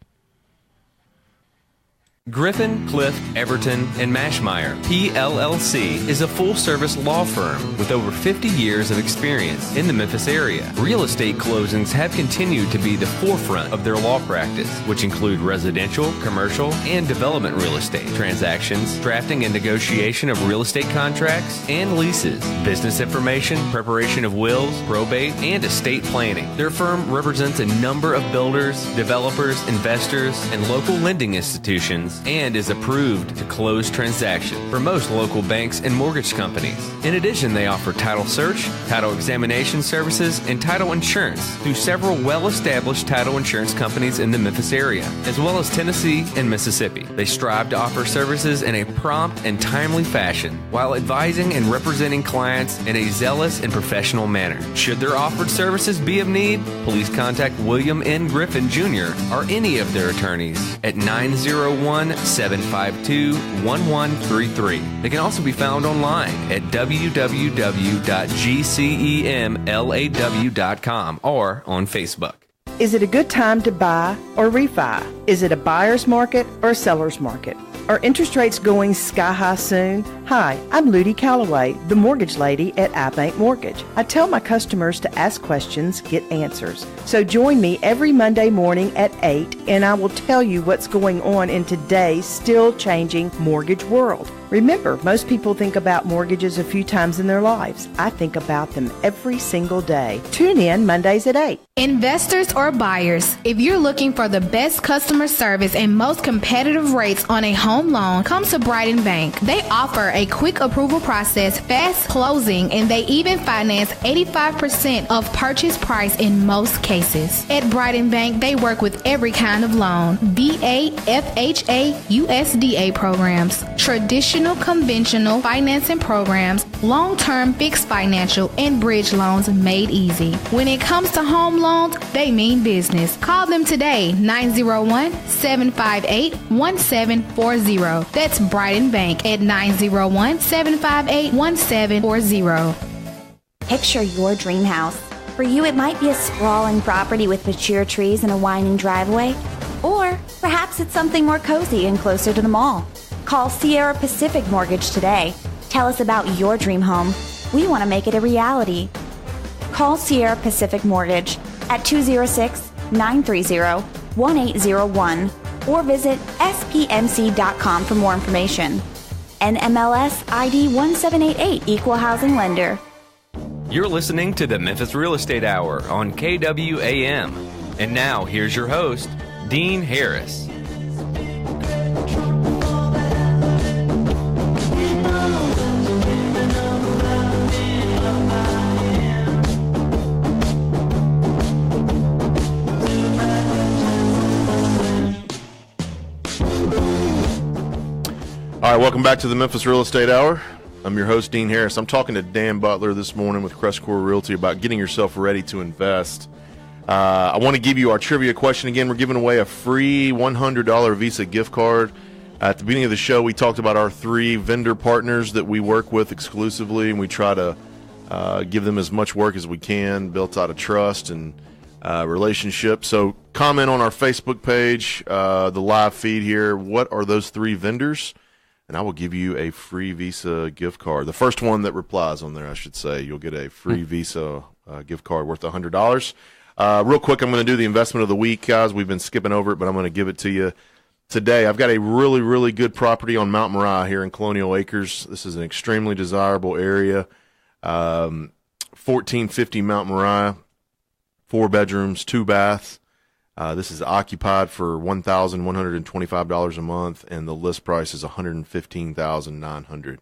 Griffin, Clift, Everton, and Mashmeyer, PLLC, is a full-service law firm with over 50 years of experience in the Memphis area. Real estate closings have continued to be the forefront of their law practice, which include residential, commercial, and development real estate transactions, drafting and negotiation of real estate contracts and leases, business information, preparation of wills, probate, and estate planning. Their firm represents a number of builders, developers, investors, and local lending institutions, and is approved to close transactions for most local banks and mortgage companies. In addition, they offer title search, title examination services, and title insurance through several well-established title insurance companies in the Memphis area, as well as Tennessee and Mississippi. They strive to offer services in a prompt and timely fashion while advising and representing clients in a zealous and professional manner. Should their offered services be of need, please contact William N. Griffin Jr. or any of their attorneys at 901-752-1133. They can also be found online at www.gcemlaw.com or on Facebook. Is it a good time to buy or refi? Is it a buyer's market or a seller's market? Are interest rates going sky high soon? Hi, I'm Ludi Calloway, the mortgage lady at iBank Mortgage. I tell my customers to ask questions, get answers. So join me every Monday morning at 8 and I will tell you what's going on in today's still changing mortgage world. Remember, most people think about mortgages a few times in their lives. I think about them every single day. Tune in Mondays at 8. Investors or buyers, if you're looking for the best customer service and most competitive rates on a home loan, come to Brighton Bank. They offer a quick approval process, fast closing, and they even finance 85% of purchase price in most cases. At Brighton Bank, they work with every kind of loan, VA, FHA, USDA programs, traditional conventional financing programs, long-term fixed financial, and bridge loans made easy. When it comes to home loans, they mean business. Call them today, 901-758-1740. That's Brighton Bank at 901-758-1740. Picture your dream house. For you, it might be a sprawling property with mature trees and a winding driveway. Or perhaps it's something more cozy and closer to the mall. Call Sierra Pacific Mortgage today. Tell us about your dream home. We want to make it a reality. Call Sierra Pacific Mortgage at 206-930-1801 or visit spmc.com for more information. NMLS ID 1788 Equal Housing Lender. You're listening to the Memphis Real Estate Hour on KWAM. And now, here's your host, Dean Harris. All right, welcome back to the Memphis Real Estate Hour. I'm your host, Dean Harris. I'm talking to Dan Butler this morning with CrestCore Realty about getting yourself ready to invest. I want to give you our trivia question again. We're giving away a free $100 Visa gift card. At the beginning of the show, we talked about our 3 vendor partners that we work with exclusively, and we try to give them as much work as we can, built out of trust and relationship. So comment on our Facebook page, the live feed here. What are those 3 vendors? And I will give you a free Visa gift card. The first one that replies on there, I should say, you'll get a free Visa gift card worth $100. Real quick, I'm going to do the investment of the week, guys. We've been skipping over it, but I'm going to give it to you today. I've got a really, really good property on Mount Moriah here in Colonial Acres. This is an extremely desirable area. 1450 Mount Moriah, 4 bedrooms, 2 baths. This is occupied for $1,125 a month, and the list price is $115,900.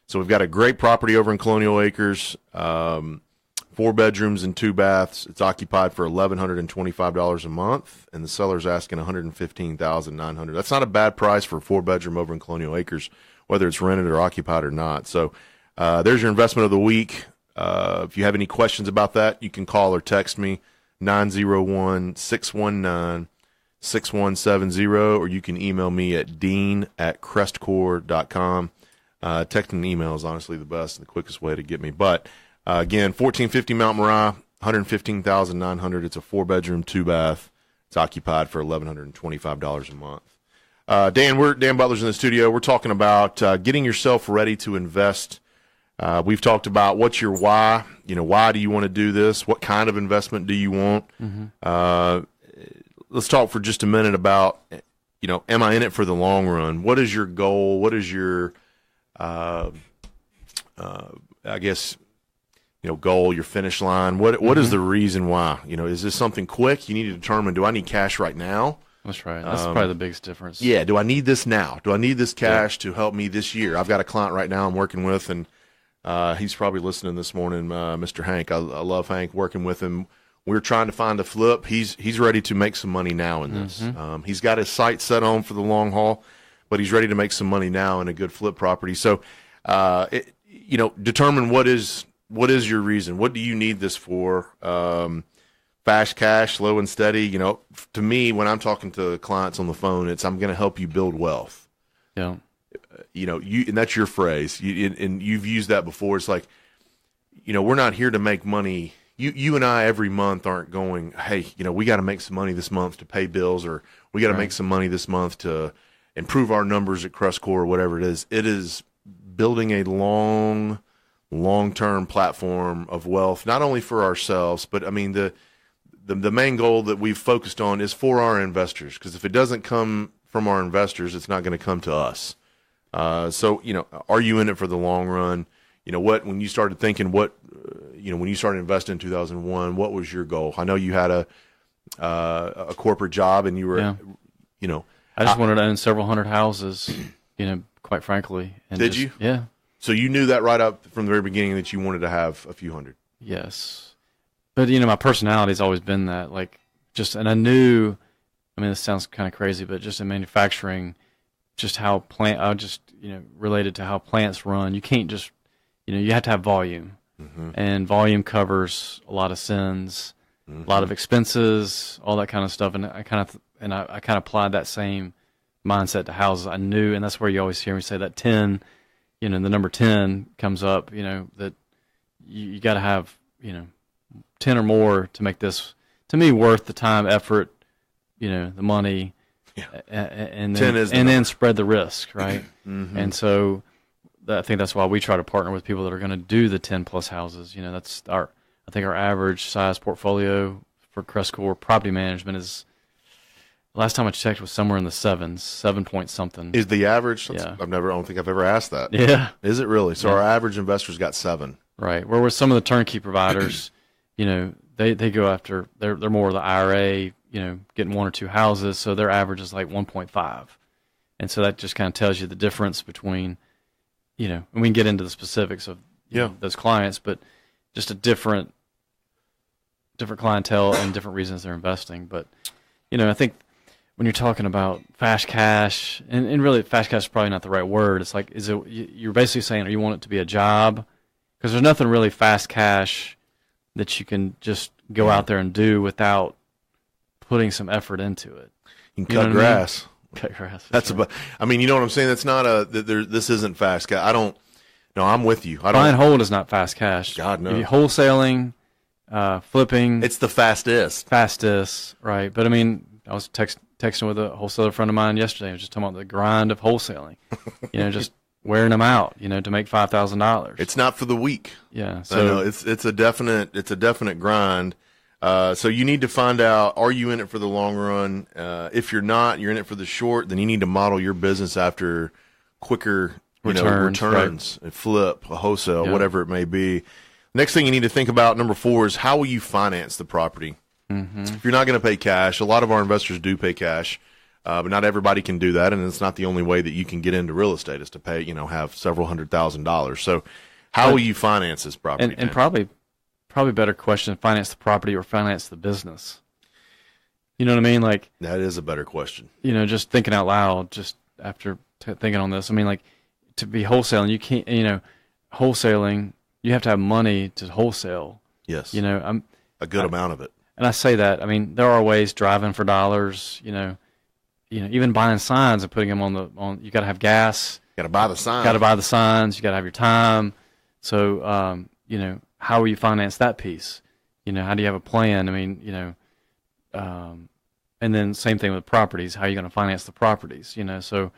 So we've got a great property over in Colonial Acres, 4 bedrooms and 2 baths. It's occupied for $1,125 a month, and the seller's asking $115,900. That's not a bad price for a 4-bedroom over in Colonial Acres, whether it's rented or occupied or not. So there's your investment of the week. If you have any questions about that, you can call or text me, 901-619-6170, or you can email me at dean@crestcore.com. Texting and email is honestly the best and the quickest way to get me. But, again, 1450 Mount Moriah, $115,900. It's a 4-bedroom, 2-bath. It's occupied for $1,125 a month. Dan Butler's in the studio. We're talking about getting yourself ready to invest. We've talked about what's your why. Why do you want to do this? What kind of investment do you want? Mm-hmm. Let's talk for just a minute about, am I in it for the long run? What is your goal? What is your, goal, your finish line? What is the reason why? Is this something quick? You need to determine, do I need cash right now? That's right. That's probably the biggest difference. Yeah. Do I need this now? Do I need this cash to help me this year? I've got a client right now I'm working with, and he's probably listening this morning, Mr. Hank. I love Hank, working with him. We're trying to find a flip. He's ready to make some money now in this. Mm-hmm. He's got his sights set on for the long haul, but he's ready to make some money now in a good flip property. So, determine what is your reason. What do you need this for? Fast cash, slow and steady. To me, when I'm talking to clients on the phone, I'm going to help you build wealth. Yeah. And that's your phrase, and you've used that before. It's like, we're not here to make money. You and I every month aren't going, hey, we got to make some money this month to pay bills, or we got to make some money this month to improve our numbers at CrestCore, or whatever it is. It is building a long-term platform of wealth, not only for ourselves, but the main goal that we've focused on is for our investors, because if it doesn't come from our investors, it's not going to come to us. So, are you in it for the long run? When you started thinking when you started investing in 2001, what was your goal? I know you had a corporate job, and you were, I just wanted to own several hundred houses, quite frankly. And did you? Yeah. So you knew that right up from the very beginning that you wanted to have a few hundred? Yes. But, my personality's always been that, and I knew, this sounds kind of crazy, but just in manufacturing, just how related to how plants run, you can't just, you have to have volume, and volume covers a lot of sins, a lot of expenses, all that kind of stuff. And I kind of applied that same mindset to houses. I knew, and that's where you always hear me say that 10, the number 10 comes up, that you got to have, 10 or more to make this, to me, worth the time, effort, the money. Yeah. And then spread the risk, right? Mm-hmm. And so I think that's why we try to partner with people that are going to do the 10 plus houses. That's I think our average size portfolio for CrestCore property management is, last time I checked, was somewhere in the 7 point something. Is the average? Yeah. I don't think I've ever asked that. Yeah. Is it really? So our average investor's got 7. Right. Where with some of the turnkey providers, they go after, they're more of the IRA, getting 1 or 2 houses, so their average is like 1.5. And so that just kind of tells you the difference between, and we can get into the specifics of those clients, but just a different clientele and different reasons they're investing. But, I think when you're talking about fast cash, and really fast cash is probably not the right word. It's like, you're basically saying, you want it to be a job? Because there's nothing really fast cash that you can just go out there and do without putting some effort into it. You can cut grass. Cut grass. That's right. You know what I'm saying? That's not this isn't fast cash. I'm with you. Buy and hold is not fast cash. God, no. If you're wholesaling, flipping. It's the fastest. Fastest, right. But I was texting with a wholesaler friend of mine yesterday. I was just talking about the grind of wholesaling. Just wearing them out, to make $5,000. It's not for the weak. Yeah. So I know it's a definite grind. So you need to find out, are you in it for the long run? If you're not, you're in it for the short, then you need to model your business after quicker returns, right. a flip, a wholesale, whatever it may be. Next thing you need to think about, number 4, is how will you finance the property? If you're not going to pay cash, a lot of our investors do pay cash, but not everybody can do that, and it's not the only way that you can get into real estate is to pay, have several $100,000. So how will you finance this property? And probably better question, finance the property or finance the business. You know what I mean? Like, that is a better question. Just thinking out loud, just after thinking on this, I mean, like, to be wholesaling, you can't, wholesaling, you have to have money to wholesale. Yes. I'm a good amount of it. And I say that, I mean, there are ways, driving for dollars, even buying signs and putting them on you got to have gas. Got to buy the signs. Got to buy the signs. You got to have your time. So, how will you finance that piece? How do you have a plan? I mean, and then same thing with properties. How are you going to finance the properties? So,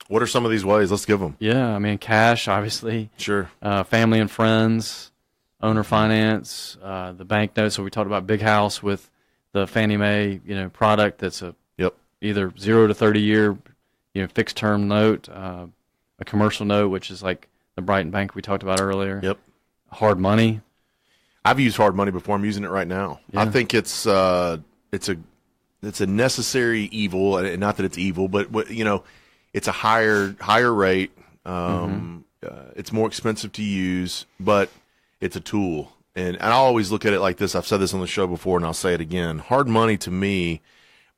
what are some of these ways? Let's give them. Yeah, I mean, cash, obviously. Sure. Family and friends, owner finance, the bank note. So we talked about Big House with the Fannie Mae, product that's either 0 to 30 year, fixed term note, a commercial note, which is like the Brighton Bank we talked about earlier. Yep. Hard money. I've used hard money before. I'm using it right now. Yeah. I think it's a necessary evil, and not that it's evil, but it's a higher rate. It's more expensive to use, but it's a tool. And I always look at it like this. I've said this on the show before, and I'll say it again. Hard money, to me,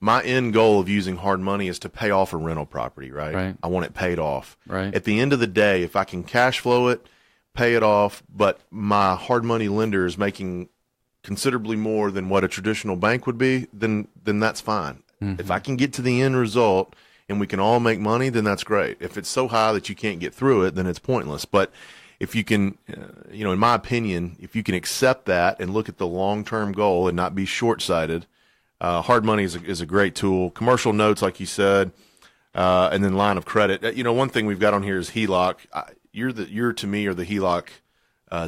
my end goal of using hard money is to pay off a rental property, right? I want it paid off. Right. At the end of the day, if I can cash flow it, pay it off, but my hard money lender is making considerably more than what a traditional bank would be, then that's fine. If I can get to the end result and we can all make money, then that's great. If it's so high that you can't get through it, then it's pointless. But if you can, in my opinion, if you can accept that and look at the long-term goal and not be short-sighted, hard money is a great tool. Commercial notes, like you said, and then line of credit. One thing we've got on here is HELOC. You're to me, are the HELOC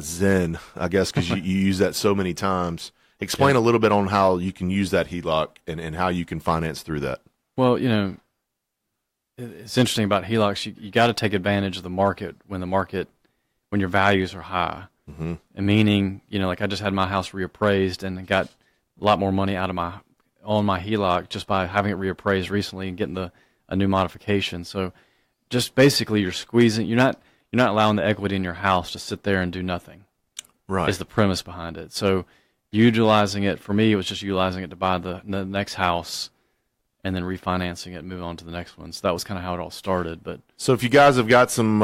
zen, I guess, because you use that so many times. Explain a little bit on how you can use that HELOC and how you can finance through that. Well, it's interesting about HELOCs. You got to take advantage of the market when your values are high. And meaning, like I just had my house reappraised and got a lot more money on my HELOC just by having it reappraised recently and getting a new modification. So just basically you're squeezing, you're not allowing the equity in your house to sit there and do nothing. Right. Is the premise behind it. So utilizing it, for me, it was just utilizing it to buy the next house and then refinancing it and move on to the next one. So that was kind of how it all started. But so if you guys have got some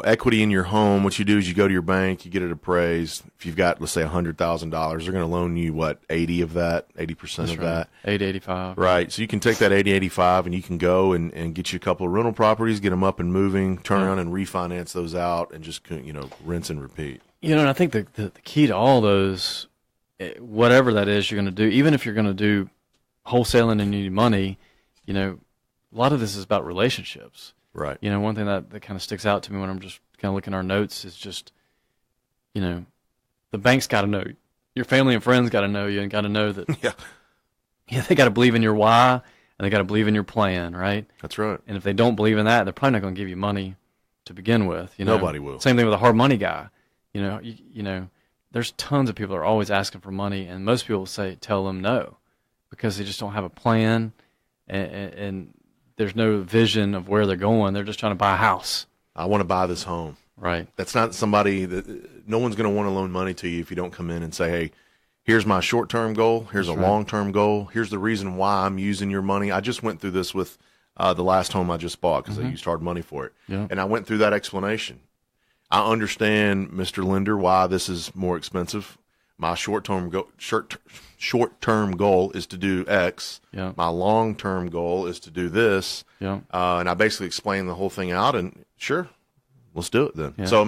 equity in your home, what you do is you go to your bank, you get it appraised. If you've got, let's say, $100,000, they're going to loan you, 80% of that? That's right. That? 85. Right. So you can take that 85 and you can go and get you a couple of rental properties, get them up and moving, turn around and refinance those out and just, rinse and repeat. And I think the key to all those, whatever that is you're going to do, even if you're going to do wholesaling and you need money, a lot of this is about relationships. Right. One thing that kind of sticks out to me when I'm just kind of looking at our notes is just, the bank's got to know you. Your family and friends got to know you and got to know that. They got to believe in your why and they got to believe in your plan, right? That's right. And if they don't believe in that, they're probably not going to give you money to begin with. Nobody will. Same thing with a hard money guy. There's tons of people that are always asking for money, and most people tell them no because they just don't have a plan and there's no vision of where they're going. They're just trying to buy a house. I want to buy this home. Right. That's not somebody that no one's going to want to loan money to you if you don't come in and say, hey, here's my short-term goal. Here's a long-term goal. Here's the reason why I'm using your money. I just went through this with the last home I just bought because I used hard money for it. Yeah. And I went through that explanation. I understand, Mr. Lender, why this is more expensive. My short-term goal is to do X. Yeah. My long-term goal is to do this. Yeah. And I basically explained the whole thing out, and sure, let's do it then. Yeah. So,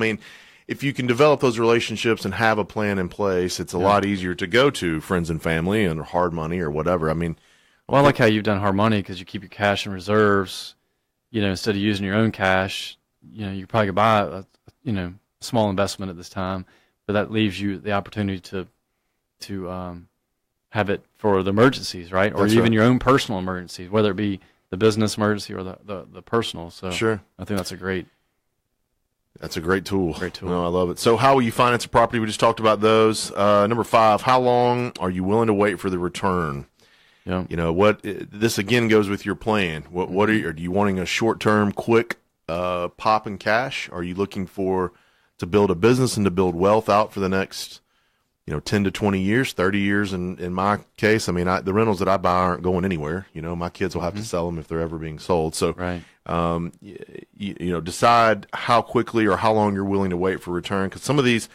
if you can develop those relationships and have a plan in place, it's a lot easier to go to friends and family and hard money or whatever. Well, I like how you've done hard money because you keep your cash in reserves. Instead of using your own cash, you probably could buy a small investment at this time, but that leaves you the opportunity to have it for the emergencies, right? Or even your own personal emergencies, whether it be the business emergency or the personal. So sure. I think that's a great. That's a great tool. Great tool. No, I love it. So how will you finance a property? We just talked about those. Number 5, how long are you willing to wait for the return? Yeah. You know, this again goes with your plan. What are you wanting a short-term, quick pop in cash? Are you looking to build a business and to build wealth out for the next, 10 to 20 years, 30 years in my case? I mean, the rentals that I buy aren't going anywhere. My kids will have to sell them if they're ever being sold. So, right. Decide how quickly or how long you're willing to wait for return. Because some of these,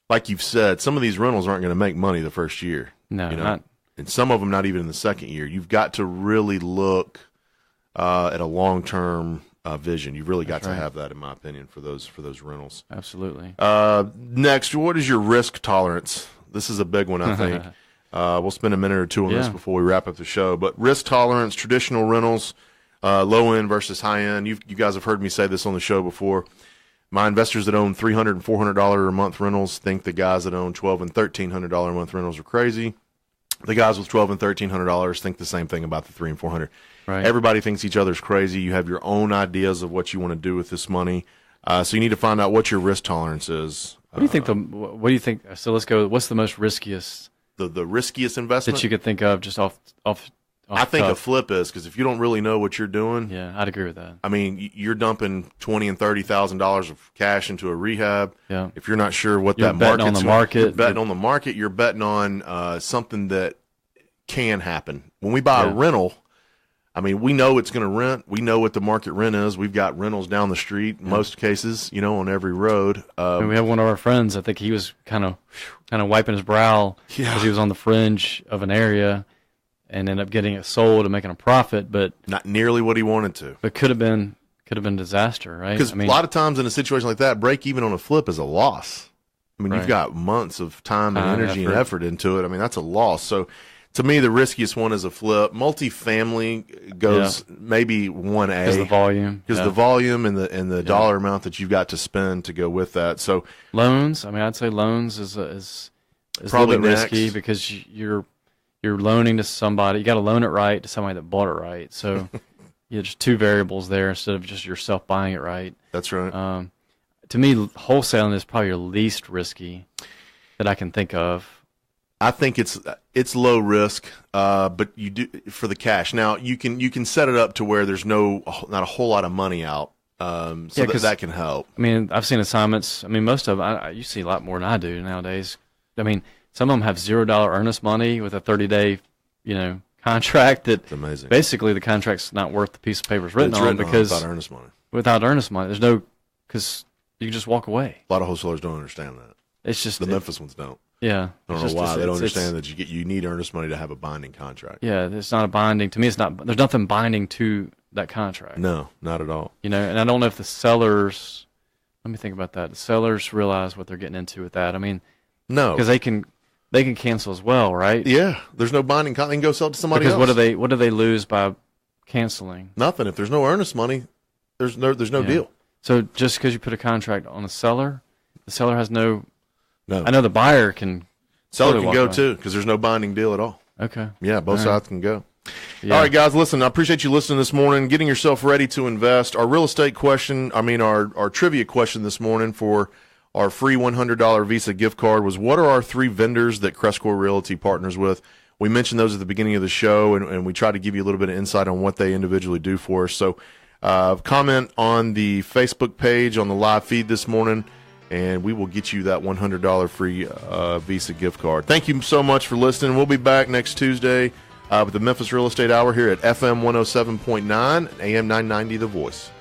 like you've said, some of these rentals aren't going to make money the first year. No, not. And some of them not even in the second year. You've got to really look at a long-term vision. You've really got to have that, in my opinion, for those rentals. Absolutely. Next, what is your risk tolerance? This is a big one, I think. We'll spend a minute or two on this before we wrap up the show. But risk tolerance, traditional rentals, low-end versus high-end. You guys have heard me say this on the show before. My investors that own $300 and $400 a month rentals think the guys that own $1,200 and $1,300 a month rentals are crazy. The guys with $1,200 and $1,300 think the same thing about the $300 and $400. Right. Everybody thinks each other's crazy. You have your own ideas of what you want to do with this money. So you need to find out what your risk tolerance is. What do you think? So let's go. What's the most riskiest? The riskiest investment that you could think of just off I think a flip is, because if you don't really know what you're doing, yeah, I'd agree with that. I mean, you're dumping $20,000 and $30,000 of cash into a rehab. Yeah. If you're not sure what you're that betting market's on the market, you're betting on the market. You're betting on something that can happen. When we buy a rental, I mean, we know it's going to rent. We know what the market rent is. We've got rentals down the street in most cases, on every road. And we have one of our friends. I think he was kind of wiping his brow because he was on the fringe of an area. And end up getting it sold and making a profit, but not nearly what he wanted to. But could have been disaster, right? Because a lot of times in a situation like that, break even on a flip is a loss. I mean, you've got months of time and energy and effort into it. I mean, that's a loss. So, to me, the riskiest one is a flip. Multifamily goes maybe 1A because the volume, the volume and the dollar amount that you've got to spend to go with that. So loans. I mean, I'd say loans is probably a little bit risky because you're loaning to somebody. You got to loan it right to somebody that bought it right. So there's two variables there instead of just yourself buying it right. That's right. To me, wholesaling is probably your least risky that I can think of. I think it's low risk, but you do for the cash. Now you can set it up to where there's not a whole lot of money out, so that can help. I mean, I've seen assignments. I mean, most of them, you see a lot more than I do nowadays. I mean, some of them have $0 earnest money with a 30-day, contract. That's amazing. Basically, the contract's not worth the piece of paper it's written on because without earnest money. Without earnest money, there's no because you can just walk away. A lot of wholesalers don't understand that. It's just the Memphis ones don't. Yeah, I don't know why they don't understand that you need earnest money to have a binding contract. Yeah, it's not a binding. To me, it's not. There's nothing binding to that contract. No, not at all. And I don't know if the sellers. Let me think about that. The sellers realize what they're getting into with that. I mean, no, because they can cancel as well, right? Yeah, there's no binding contract. They can go sell it to somebody else. Because what do they lose by canceling? Nothing. If there's no earnest money, there's no deal. So just because you put a contract on the seller has no. No, I know the buyer can. Seller can go too because there's no binding deal at all. Okay. Yeah, both sides can go. Yeah. All right, guys, listen, I appreciate you listening this morning, getting yourself ready to invest. Our real estate question, our trivia question this morning for our free $100 Visa gift card was, what are our 3 vendors that CrestCore Realty partners with? We mentioned those at the beginning of the show, and we try to give you a little bit of insight on what they individually do for us. So comment on the Facebook page on the live feed this morning, and we will get you that $100 free Visa gift card. Thank you so much for listening. We'll be back next Tuesday with the Memphis Real Estate Hour here at FM 107.9, AM 990, The Voice.